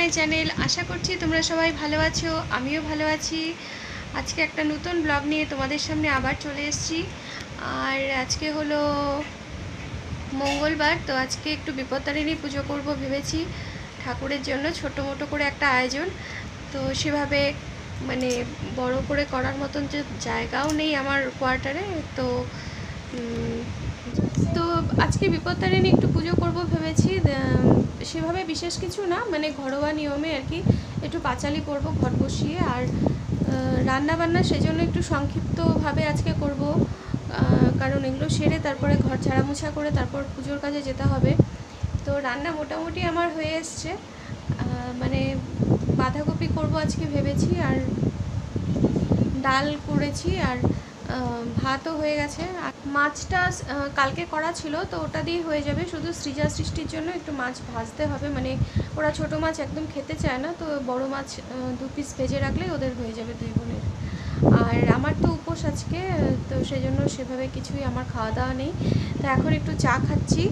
My channel. আশা করছি তোমরা সবাই ভালো আছো, আমিও ভালো আছি। আজকে একটা নতুন ব্লগ নিয়ে তোমাদের সামনে আবার চলে এসেছি। আর আজকে হলো মঙ্গলবার, তো আজকে একটু বিপত্তারিণী পুজো করব ভেবেছি। ঠাকুরের জন্য ছোটো মোটো করে একটা আয়োজন, তো সেভাবে মানে বড় করে করার মতন যে জায়গাও নেই আমার কোয়ার্টারে, তো তো আজকে বিপত্তারিণী একটু পুজো করব ভেবেছি। সেভাবে বিশেষ কিছু না, মানে ঘরোয়া নিয়মে আর কি, একটু পাঁচালি করব ঘট বসিয়ে। আর রান্না বান্না সেজন্য একটু সংক্ষিপ্তভাবে আজকে করব, কারণ এগুলো সেরে তারপরে ঘর ঝাড়া মোছা করে তারপর পুজোর কাজে যেতে হবে। তো রান্না মোটামুটি আমার হয়ে এসছে, মানে বাঁধাকপি করব আজকে ভেবেছি, আর ডাল করেছি, আর ভাতও হয়ে গেছে। আর মাছটা কালকে করা ছিল, তো ওটা দিয়ে হয়ে যাবে। শুধু সৃজা সৃষ্টির জন্য একটু মাছ ভাজতে হবে, মানে ওরা ছোটো মাছ একদম খেতে চায় না, তো বড় মাছ 2 পিস ভেজে রাখলে ওদের হয়ে যাবে 2 বোনের। আর আমার তো উপোস আজকে, তো সেই জন্য সেভাবে কিছুই আমার খাওয়া দাওয়া নেই। তো এখন একটু চা খাচ্ছি,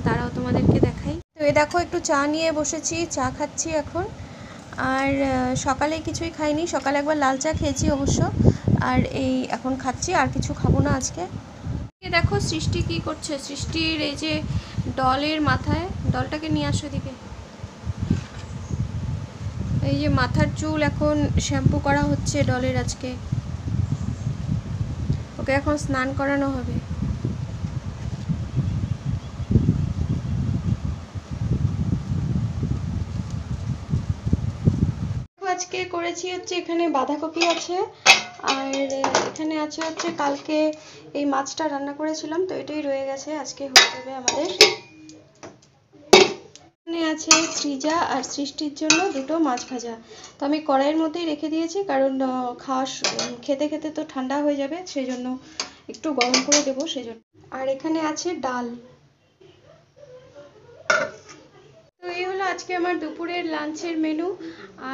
তারাও তোমাদেরকে দেখাই। তো এই দেখো একটু চা নিয়ে বসেছি, চা খাচ্ছি এখন। আর সকালে কিছুই খাইনি, সকালে একবার লাল চা খেয়েছি অবশ্য, আর এই এখন খাচ্ছি, আর কিছু খাবো না আজকে। দেখো সৃষ্টি কি করছে, সৃষ্টির এই যে ডলের মাথায়, ডলটাকে নিয়ে আসো এদিকে। এই যে মাথার চুল এখন শ্যাম্পু করা হচ্ছে ডলের আজকে, ওকে এখন স্নান করানো হবে। আজকে করেছি হচ্ছে, এখানে বাঁধাকপি আছে, আর এখানে আছে হচ্ছে কালকে এই মাছটা রান্না করেছিলাম, তো এটাই রয়ে গেছে, আজকে হয়ে যাবে আমাদের। এখানে আছে সৃজা আর সৃষ্টির জন্য 2টো মাছ ভাজা, তো আমি কড়াইয়ের মধ্যেই রেখে দিয়েছি, কারণ খেতে খেতে তো ঠান্ডা হয়ে যাবে, সেই জন্য একটু গরম করে দেবো সেজন্য। আর এখানে আছে ডাল। তো এই হলো আজকে আমার দুপুরের লাঞ্চের মেনু।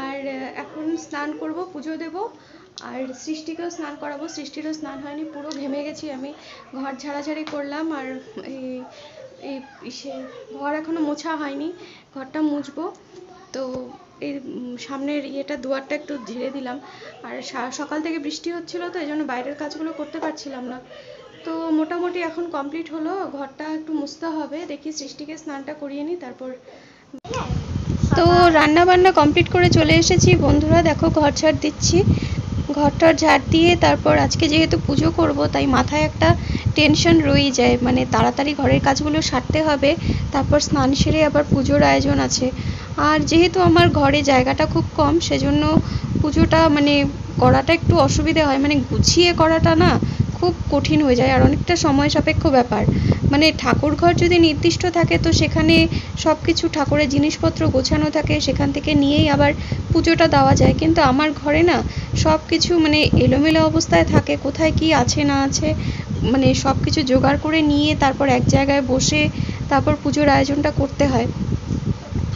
আর এখন স্নান করব, পুজো দেব, আর সৃষ্টিকেও স্নান করাবো। সৃষ্টিরও স্নান হয়নি, পুরো ঘেমে গেছি আমি। ঘর ঝাড়াঝাড়ি করলাম, আর এই ঘর এখনো মোছা হয়নি, ঘরটা মুছবো। তো এই সামনের দুয়ারটা একটু ঝেড়ে দিলাম। আর সকাল থেকে বৃষ্টি হচ্ছিল, তো এই জন্য বাইরের কাজগুলো করতে পারছিলাম না। তো মোটামুটি এখন কমপ্লিট হলো, ঘরটা একটু মুছতে হবে। দেখি সৃষ্টিকে স্নানটা করিয়ে নিই, তারপর। তো রান্না বান্না কমপ্লিট করে চলে এসেছি বন্ধুরা, দেখো ঘর ঝাড় দিচ্ছি। ঘরটার ঝাড় দিয়ে তারপর আজকে যেহেতু পুজো করব, তাই মাথায় একটা টেনশন রয়েই যায়, মানে তাড়াতাড়ি ঘরের কাজগুলো সারতে হবে, তারপর স্নান সেরে আবার পুজোর আয়োজন আছে। আর যেহেতু আমার ঘরে জায়গাটা খুব কম, সেজন্য পুজোটা মানে করাটা একটু অসুবিধে হয়, মানে গুছিয়ে করাটা না খুব কঠিন হয়ে যায়, আর অনেকটা সময় সাপেক্ষ ব্যাপার। মানে ঠাকুর ঘর যদি নির্দিষ্ট থাকে, তো সেখানে সব কিছু ঠাকুরের জিনিসপত্র গোছানো থাকে, সেখান থেকে নিয়েই আবার পুজোটা দেওয়া যায়। কিন্তু আমার ঘরে না সব কিছু মানে এলোমেলো অবস্থায় থাকে, কোথায় কি আছে না আছে, মানে সব কিছু জোগাড় করে নিয়ে তারপর এক জায়গায় বসে তারপর পুজোর আয়োজনটা করতে হয়।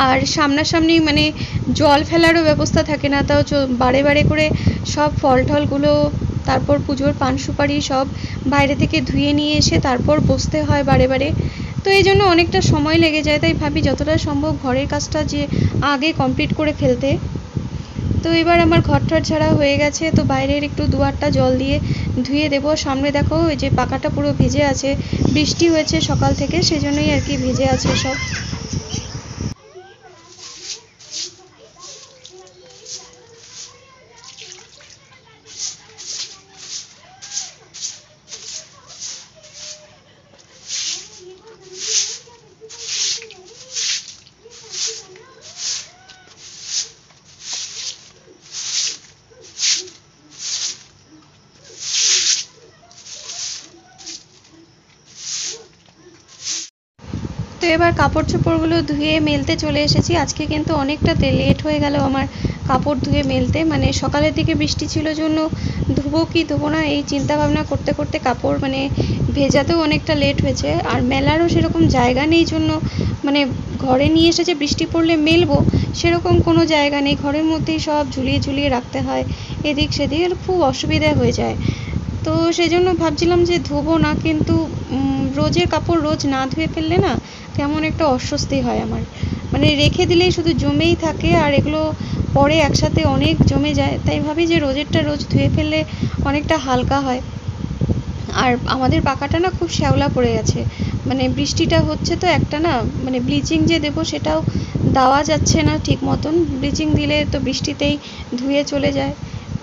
আর সামনাসামনি মানে জল ফেলারও ব্যবস্থা থাকে না, তাও বারে বারে করে সব ফল টলগুলো, তারপর পুজোর পান সুপারি সব বাইরে থেকে ধুয়ে নিয়ে এসে তারপর বসতে হয় বারে বারে। তো এই জন্য অনেকটা সময় লেগে যায়, তাই ভাবি যতটা সম্ভব ঘরের কাজটা যে আগে কমপ্লিট করে ফেলতে। তো এবার আমার ঘরটার ঝাড়া হয়ে গেছে, তো বাইরের একটু দুয়ারটা জল দিয়ে ধুয়ে দেবো। সামনে দেখো ওই যে পাকাটা পুরো ভিজে আছে, বৃষ্টি হয়েছে সকাল থেকে, সেজন্যই আর কি ভিজে আছে সব। তো এবার কাপড় চোপড়গুলো ধুয়ে মেলতে চলে এসেছি। আজকে কিন্তু অনেকটা লেট হয়ে গেল আমার কাপড় ধুয়ে মেলতে, মানে সকালের দিকে বৃষ্টি ছিল জন্য ধুবো কি ধুবো না এই চিন্তা ভাবনা করতে করতে কাপড় মানে ভেজাতেও অনেকটা লেট হয়েছে। আর মেলারও সেরকম জায়গা নেই জন্য, মানে ঘরে নিয়ে এসেছে বৃষ্টি পড়লে মেলবো সেরকম কোনো জায়গা নেই, ঘরের মধ্যেই সব ঝুলিয়ে ঝুলিয়ে রাখতে হয় এদিক সেদিক, খুব অসুবিধা হয়ে যায়। তো সেই জন্য ভাবছিলাম যে ধুবো না, কিন্তু রোজের কাপড় রোজ না ধুয়ে ফেললে না কেমন একটা অস্বস্তি হয় আমার। মানে রেখে দিলেই শুধু জমেই থাকে, আর এগুলো পরে একসাথে অনেক জমে যায়। তাই ভাবি যে রোজেরটা রোজ ধুয়ে ফেললে অনেকটা হালকা হয়। আর আমাদের পাকাটা না খুব শ্যাওলা পড়ে গেছে, মানে বৃষ্টিটা হচ্ছে তো একটা না, মানে ব্লিচিং যে দেবো সেটাও দেওয়া যাচ্ছে না ঠিক মতন। ব্লিচিং দিলে তো বৃষ্টিতেই ধুয়ে চলে যায়,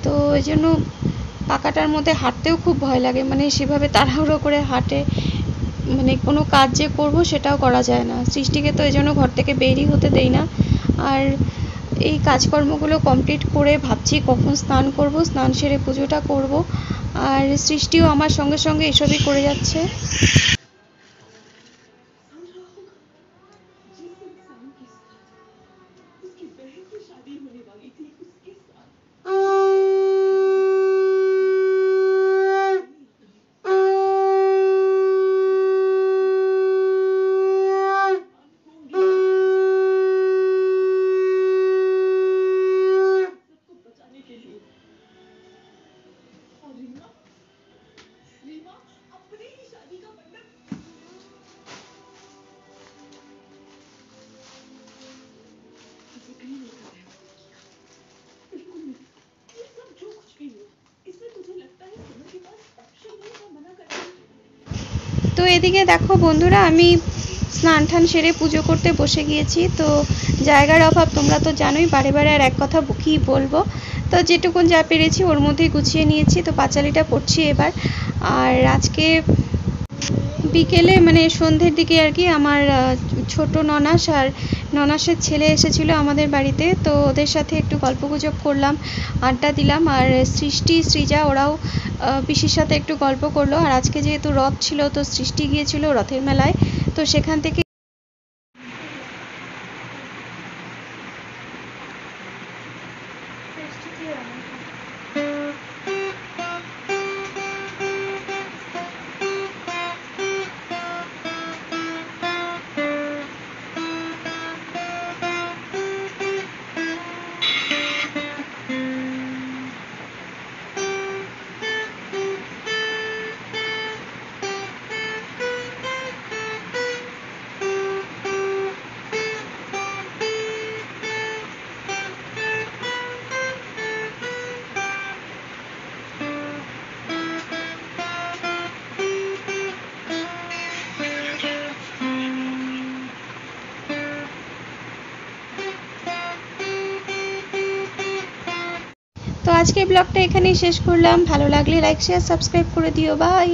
তো ওই জন্য পাকাটার মধ্যে হাঁটতেও খুব ভয় লাগে, মানে সেভাবে তাড়াহুড়ো করে হাঁটে, মানে কোনো কাজ যে করবো সেটাও করা যায় না। সৃষ্টিকে তো এই জন্য ঘর থেকে বেরই হতে দেই না। আর এই কাজকর্মগুলো কমপ্লিট করে ভাবছি কখন স্নান করব, স্নান সেরে পুজোটা করব। আর সৃষ্টিও আমার সঙ্গে সঙ্গে এসবই করে যাচ্ছে। তো এদিকে দেখো বন্ধুরা, আমি স্নান টান সেরে পুজো করতে বসে গিয়েছি। তো জায়গার অভাব তোমরা তো জানোই, বারে বারে আর এক কথা কী বলবো। তো যেটুকুন যা পেরেছি ওর মধ্যেই গুছিয়ে নিয়েছি। তো পাঁচালিটা পড়ছি এবার। আর আজকে বিকেলে মানে সন্ধ্যের দিকে আর কি আমার ছোট ননাস আর ননাসের ছেলে এসেছিলো আমাদের বাড়িতে। তো ওদের সাথে একটু গল্পগুজব করলাম, আড্ডা দিলাম। আর সৃষ্টি সৃজা ওরাও পিসির সাথে একটু গল্প করলো। আর আজকে যেহেতু রথ ছিল, তো সৃষ্টি গিয়েছিল রথের মেলায়, তো সেখান থেকে তো আজকের ব্লগটা এখানেই শেষ করলাম। ভালো লাগলে লাইক শেয়ার সাবস্ক্রাইব করে দিও। বাই।